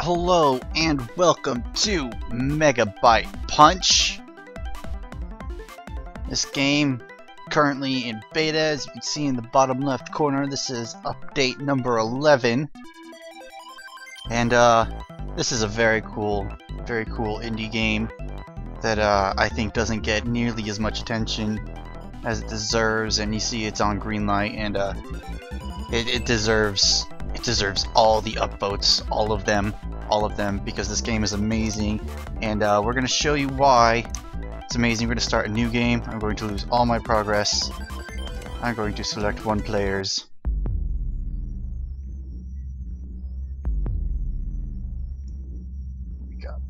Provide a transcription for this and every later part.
Hello and welcome to Megabyte Punch. This game currently in beta, as you can see in the bottom left corner. This is update number 11, and this is a very cool indie game that I think doesn't get nearly as much attention as it deserves. And you see it's on Greenlight, and it deserves all the upvotes, all of them, because this game is amazing, and we're going to show you why it's amazing. We're going to start a new game. I'm going to lose all my progress. I'm going to select one players. Wake up.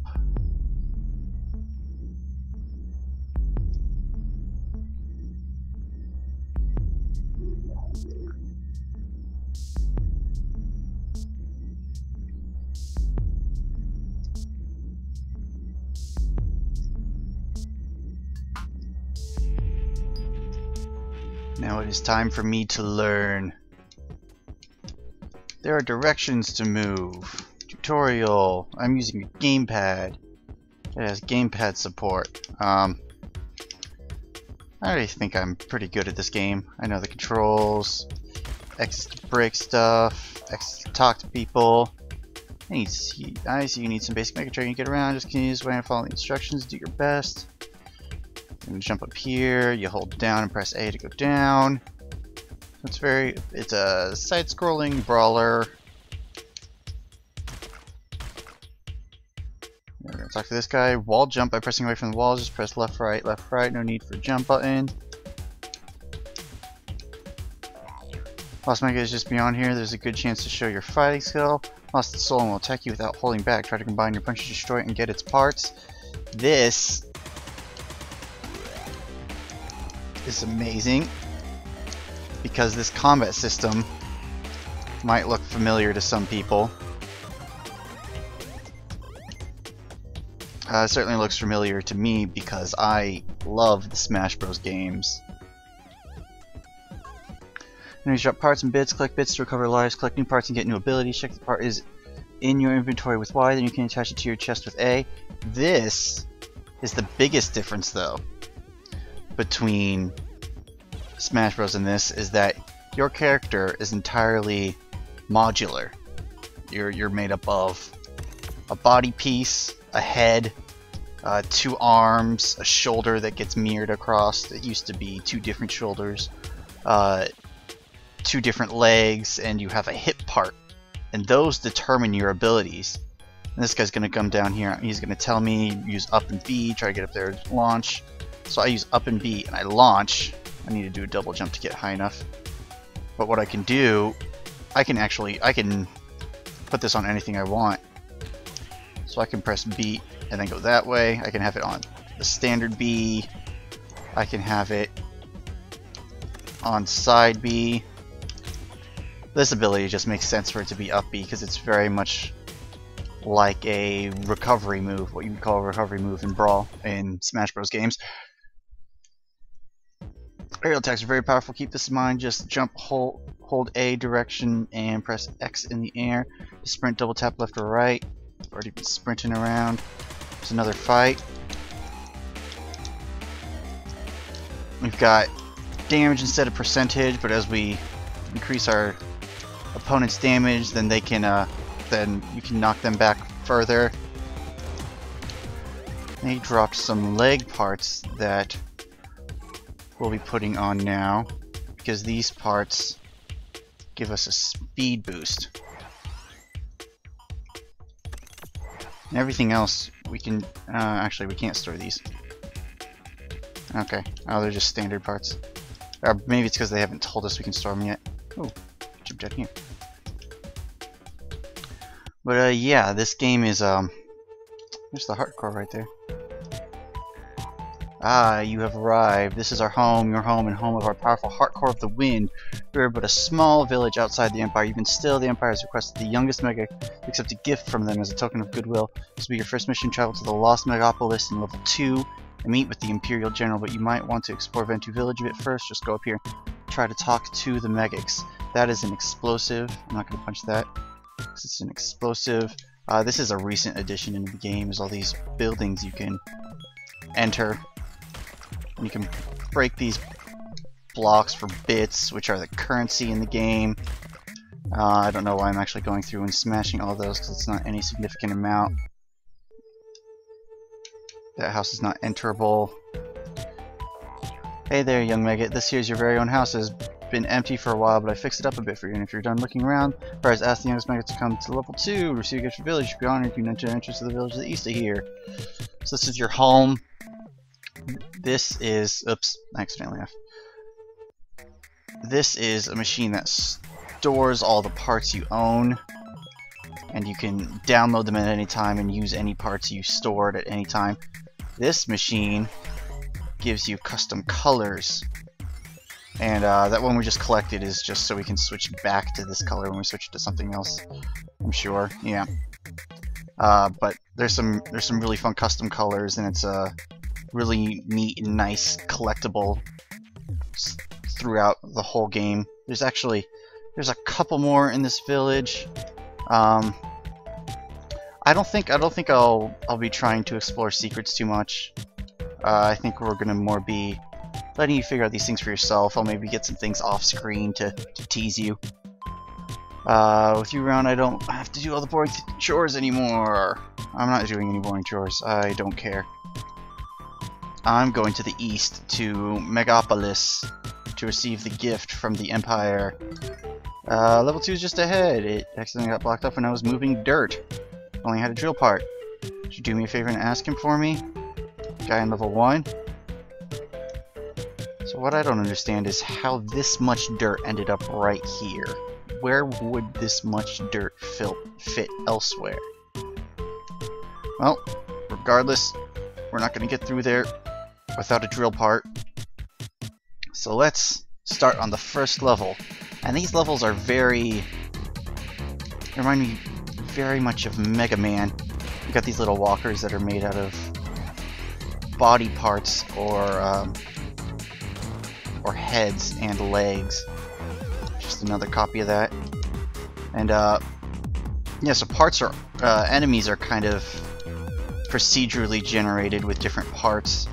Now it is time for me to learn. There are directions to move. Tutorial. I'm using a gamepad. It has gamepad support. I already think I'm pretty good at this game. I know the controls. X is to break stuff. X is to talk to people. I see you need some basic mega training to get around. Just continue this way and follow the instructions. Do your best. I'm gonna jump up here, you hold down and press A to go down. It's a side-scrolling brawler. We're gonna talk to this guy. Wall jump by pressing away from the wall, just press left, right, no need for jump button. Lost Mega is just beyond here. There's a good chance to show your fighting skill. Lost Soul will attack you without holding back. Try to combine your punches, destroy it, and get its parts. This is amazing, because this combat system might look familiar to some people. It certainly looks familiar to me because I love the Smash Bros games. Enemies drop parts and bits. Collect bits to recover lives. Collect new parts and get new abilities. Check the part is in your inventory with Y, then you can attach it to your chest with A. This is the biggest difference, though, between Smash Bros and this, is that your character is entirely modular. You're made up of a body piece, a head, 2 arms, a shoulder that gets mirrored across. It used to be 2 different shoulders, 2 different legs, and you have a hip part, and those determine your abilities. And this guy's gonna come down here. He's gonna tell me use up and B, try to get up there, launch. So I use up and B and I launch. I need to do a double jump to get high enough. But what I can do, I can put this on anything I want. So I can press B and then go that way. I can have it on the standard B. I can have it on side B. This ability just makes sense for it to be up B because it's very much like a recovery move, what you would call a recovery move in Smash Bros games. Aerial attacks are very powerful. Keep this in mind. Just jump, hold A direction, and press X in the air. To sprint, double tap left or right. Already been sprinting around. There's another fight. We've got damage instead of percentage, but as we increase our opponent's damage, then they can then you can knock them back further. They dropped some leg parts that we'll be putting on now, because these parts give us a speed boost. And everything else we can actually we can't store these. Okay, oh, they're just standard parts. Or maybe it's because they haven't told us we can store them yet. Oh, jump down here. But yeah, this game is there's the hardcore right there. Ah, you have arrived. This is our home, your home, and home of our powerful Hardcore of the Wind. We are but a small village outside the Empire. Even still, the Empire has requested the youngest Mega to accept a gift from them as a token of goodwill. This will be your first mission. Travel to the Lost Megapolis in level 2 and meet with the Imperial General, but you might want to explore Ventu Village a bit first. Just go up here. Try to talk to the Megics. That is an explosive. I'm not going to punch that. because it's an explosive. This is a recent addition into the game. There's all these buildings you can enter. And you can break these blocks for bits, which are the currency in the game. I don't know why I'm actually going through and smashing all those, because it's not any significant amount. That house is not enterable. Hey there, young Mega. This here's your very own house. It's been empty for a while, but I fixed it up a bit for you. And if you're done looking around, Perez ask the youngest Mega to come to level 2, receive a gift from the village. You should be honored if you enter the entrance to the village to the east of here. So this is your home. This is... oops, I accidentally left. This is a machine that stores all the parts you own. And you can download them at any time and use any parts you stored at any time. This machine gives you custom colors. And that one we just collected is just so we can switch back to this color when we switch to something else. I'm sure, yeah. But there's some really fun custom colors, and it's a really neat and nice collectible throughout the whole game. There's a couple more in this village. I don't think I'll be trying to explore secrets too much. I think we're gonna more be letting you figure out these things for yourself. I'll maybe get some things off screen to tease you. With you around, I don't have to do all the boring chores anymore. I'm not doing any boring chores. I don't care. I'm going to the east to Megapolis to receive the gift from the Empire. Level 2 is just ahead. It accidentally got blocked up when I was moving dirt. Only had a drill part. Should you do me a favor and ask him for me? Guy in level 1? So what I don't understand is how this much dirt ended up right here. Where would this much dirt fit elsewhere? Well, regardless, we're not going to get through there without a drill part. So let's start on the first level. And these levels are they remind me very much of Mega Man. You got these little walkers that are made out of body parts or heads and legs. Just another copy of that. And yeah, so enemies are kind of procedurally generated with different parts.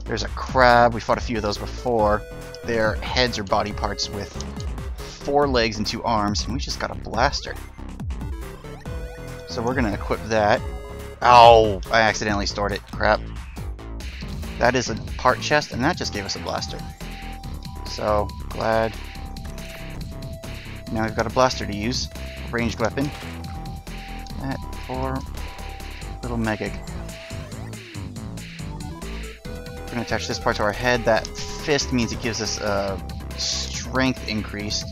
There's a crab. We fought a few of those before. Their heads are body parts with 4 legs and 2 arms, and we just got a blaster. So we're gonna equip that. Ow! I accidentally stored it. Crap. That is a part chest, and that just gave us a blaster. So, glad. Now we've got a blaster to use. A ranged weapon. That for little Mega. We're gonna attach this part to our head. That fist means it gives us a strength increase.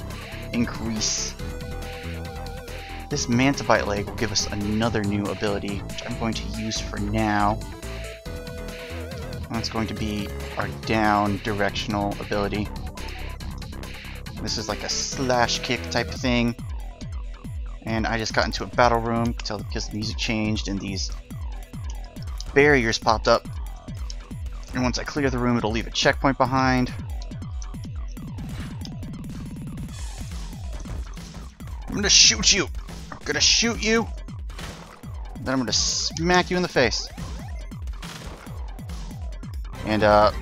This Megabyte leg will give us another new ability, which I'm going to use for now. That's going to be our down directional ability. This is like a slash kick type thing. And I just got into a battle room because the music changed and these barriers popped up. And once I clear the room, it'll leave a checkpoint behind. I'm gonna shoot you! I'm gonna shoot you! Then I'm gonna smack you in the face. And, ow.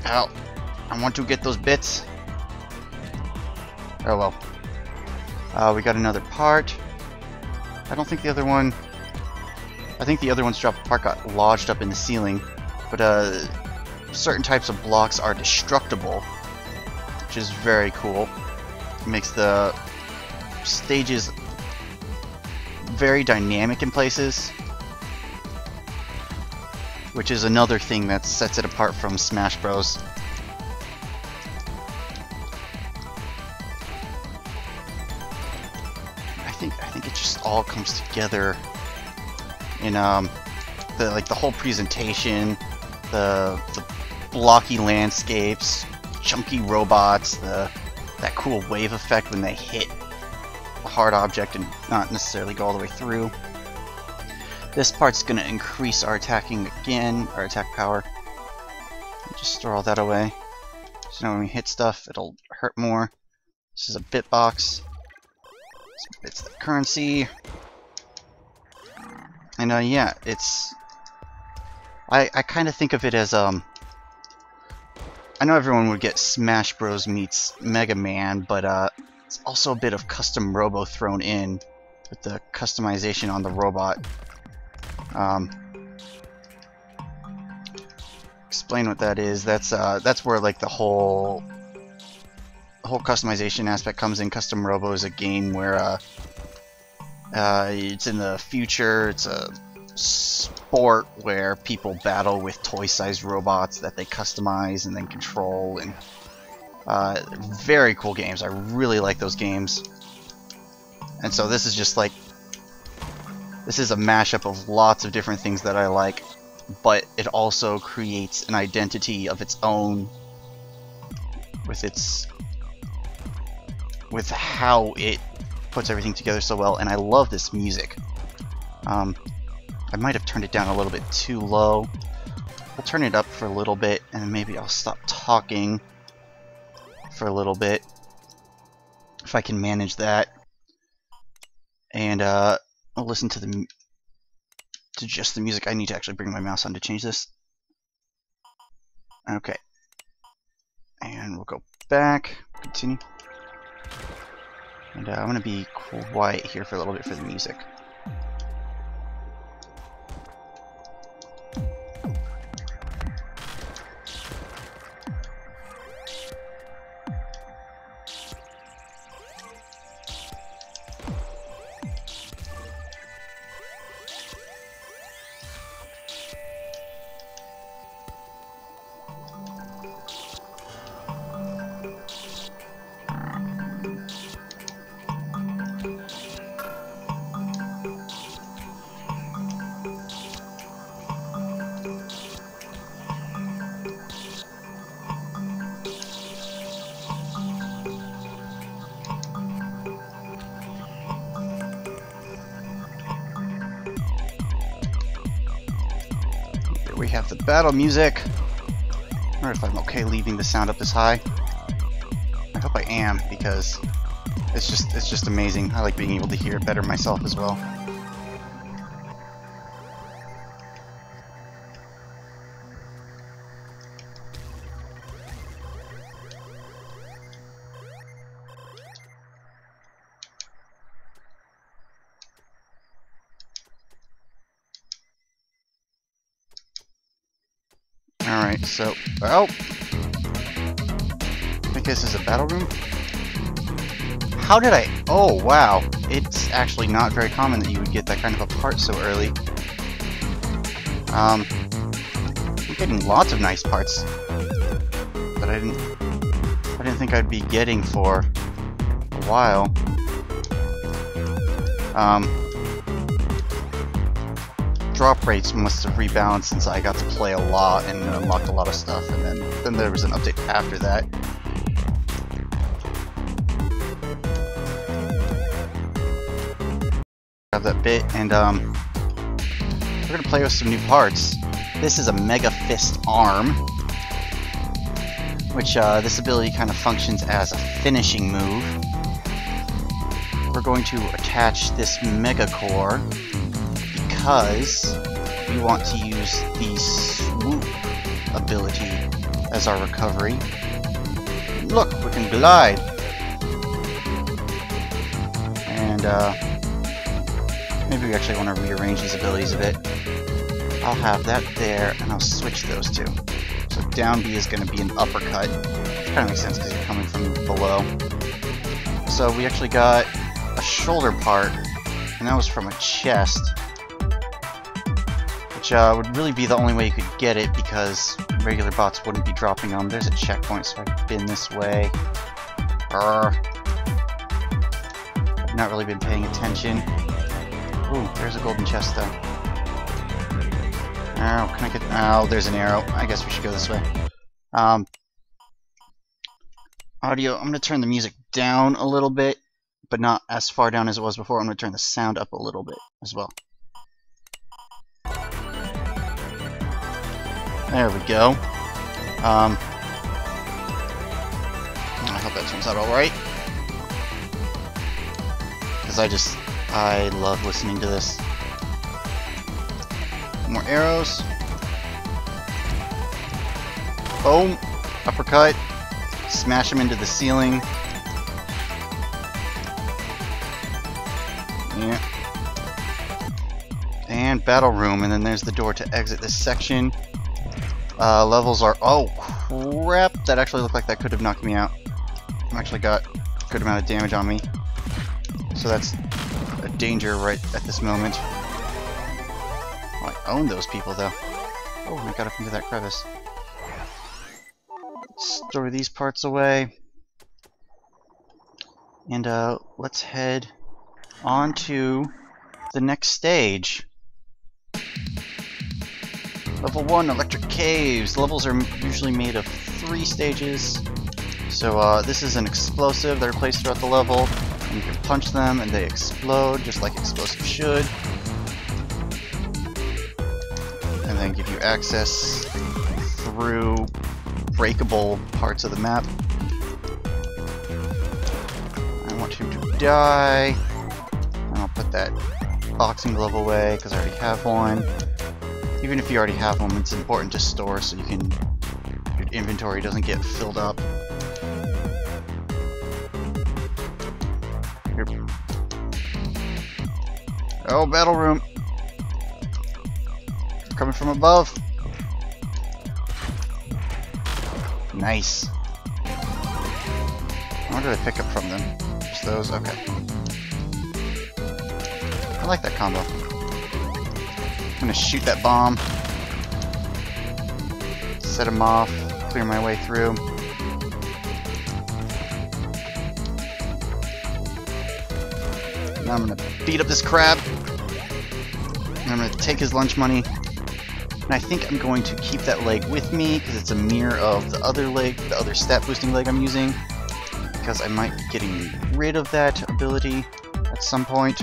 I want to get those bits. Oh well. We got another part. I don't think the other one... I think the other one's dropped part got lodged up in the ceiling. But, certain types of blocks are destructible, which is very cool. It makes the stages very dynamic in places, which is another thing that sets it apart from Smash Bros. I think it just all comes together in the whole presentation, the blocky landscapes, chunky robots, that cool wave effect when they hit a hard object and not necessarily go all the way through. This part's going to increase our attacking again, our attack power. Just store all that away. So now when we hit stuff, it'll hurt more. This is a bit box. Some bits of currency. And yeah, it's... I kind of think of it as, I know everyone would get Smash Bros meets Mega Man, but it's also a bit of custom robo thrown in with the customization on the robot. Explain what that is. That's where like the whole customization aspect comes in. Custom Robo is a game where it's in the future. It's a sport where people battle with toy-sized robots that they customize and then control, and very cool games. I really like those games. And so this is just like, this is a mashup of lots of different things that I like, but it also creates an identity of its own with how it puts everything together so well. And I love this music. I might have turned it down a little bit too low. We'll turn it up for a little bit, and maybe I'll stop talking for a little bit if I can manage that. And I'll listen to just the music. I need to actually bring my mouse on to change this. Okay. And we'll go back, continue. And I'm going to be quiet here for a little bit for the music. We have the battle music. I wonder if I'm okay leaving the sound up this high. I hope I am, because it's just amazing. I like being able to hear it better myself as well. Alright, so... oh! I think this is a battle room? How did I... oh, wow. It's actually not very common that you would get that kind of a part so early. I'm getting lots of nice parts that I didn't think I'd be getting for a while. Drop rates must have rebalanced since I got to play a lot and unlocked a lot of stuff, and then there was an update after that. Grab that bit, and we're gonna play with some new parts. This is a Mega Fist arm, which this ability kind of functions as a finishing move. We're going to attach this Mega Core because we want to use the swoop ability as our recovery. Look, we can glide! And maybe we actually want to rearrange these abilities a bit. I'll have that there, and I'll switch those two. So down B is going to be an uppercut. Which kind of makes sense because you're coming from below. So we actually got a shoulder part, and that was from a chest. Which would really be the only way you could get it, because regular bots wouldn't be dropping them. There's a checkpoint, so I've been this way. I've not really been paying attention. Ooh, there's a golden chest though. Oh, can I get... oh, there's an arrow. I guess we should go this way. Audio, I'm going to turn the music down a little bit, but not as far down as it was before. I'm going to turn the sound up a little bit as well. There we go. I hope that turns out alright. because I love listening to this. More arrows. Boom! Uppercut. Smash him into the ceiling. Yeah. And battle room, and then there's the door to exit this section. Levels are... Oh, crap! That actually looked like that could have knocked me out. I actually got a good amount of damage on me. So that's a danger right at this moment. Oh, I own those people, though. Oh, I got up into that crevice. Store these parts away. And let's head on to the next stage. Level 1, Electric Caves. The levels are usually made of 3 stages. So this is an explosive that are placed throughout the level. And you can punch them and they explode, just like explosives should. And then give you access through breakable parts of the map. I want him to die. And I'll put that boxing glove away because I already have one. Even if you already have one, it's important to store so your inventory doesn't get filled up. Here. Oh, battle room! Coming from above. Nice. What did I pick up from them? Just those? Okay. I like that combo. I'm gonna shoot that bomb. Set him off. Clear my way through. Now I'm gonna beat up this crab. And I'm gonna take his lunch money. And I think I'm going to keep that leg with me because it's a mirror of the other leg, the other stat boosting leg I'm using. Because I might be getting rid of that ability at some point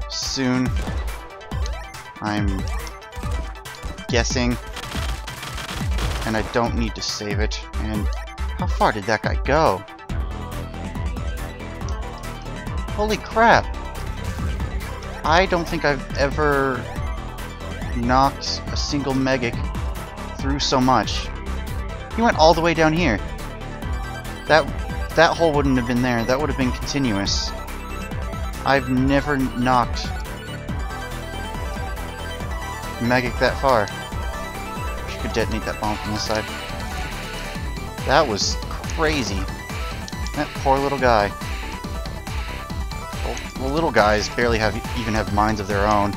soon. I'm guessing. And I don't need to save it. And how far did that guy go? Holy crap! I don't think I've ever knocked a single Megac through so much. He went all the way down here. That hole wouldn't have been there. That would have been continuous. I've never knocked Megac that far. She could detonate that bomb from this side. That was crazy. That poor little guy. Well, little guys barely even have minds of their own.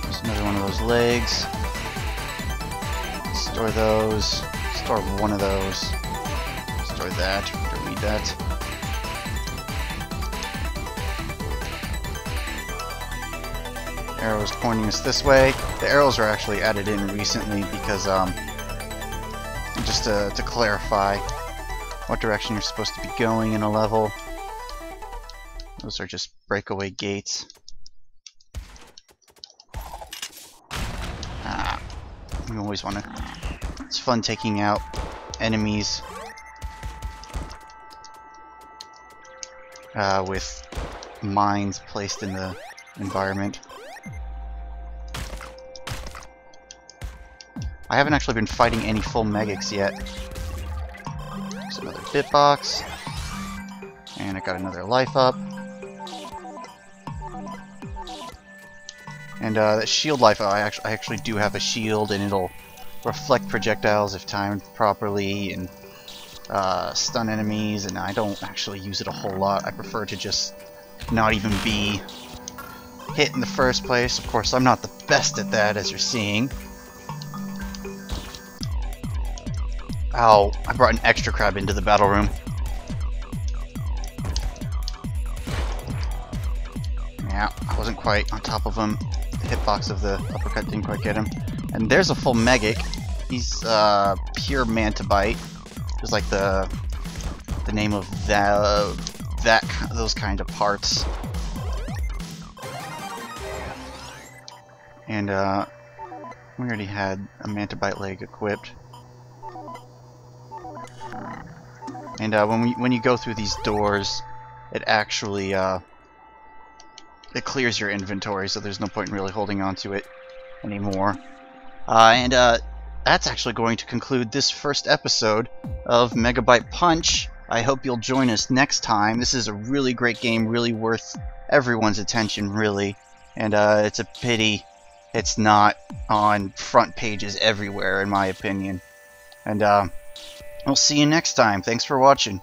There's another one of those legs. Store those. Store one of those. Store that. Don't need that. Arrows pointing us this way. The arrows are actually added in recently because just to clarify what direction you're supposed to be going in a level. Those are just breakaway gates. You always want to... It's fun taking out enemies with mines placed in the environment. I haven't actually been fighting any full Megacs yet. There's another bit box. And I got another life up. And that shield life, I actually do have a shield, and it'll reflect projectiles if timed properly, and stun enemies, and I don't actually use it a whole lot. I prefer to just not even be hit in the first place. Of course, I'm not the best at that, as you're seeing. Ow, I brought an extra crab into the battle room. Yeah, I wasn't quite on top of him. The hitbox of the uppercut didn't quite get him. And there's a full Megac. He's pure Mantabite. It's like the name of those kind of parts. And we already had a Mantabite leg equipped. And when you go through these doors, it actually it clears your inventory, so there's no point in really holding on to it anymore. And that's actually going to conclude this first episode of Megabyte Punch. I hope you'll join us next time. This is a really great game, really worth everyone's attention, really. And it's a pity it's not on front pages everywhere, in my opinion. And we'll see you next time. Thanks for watching.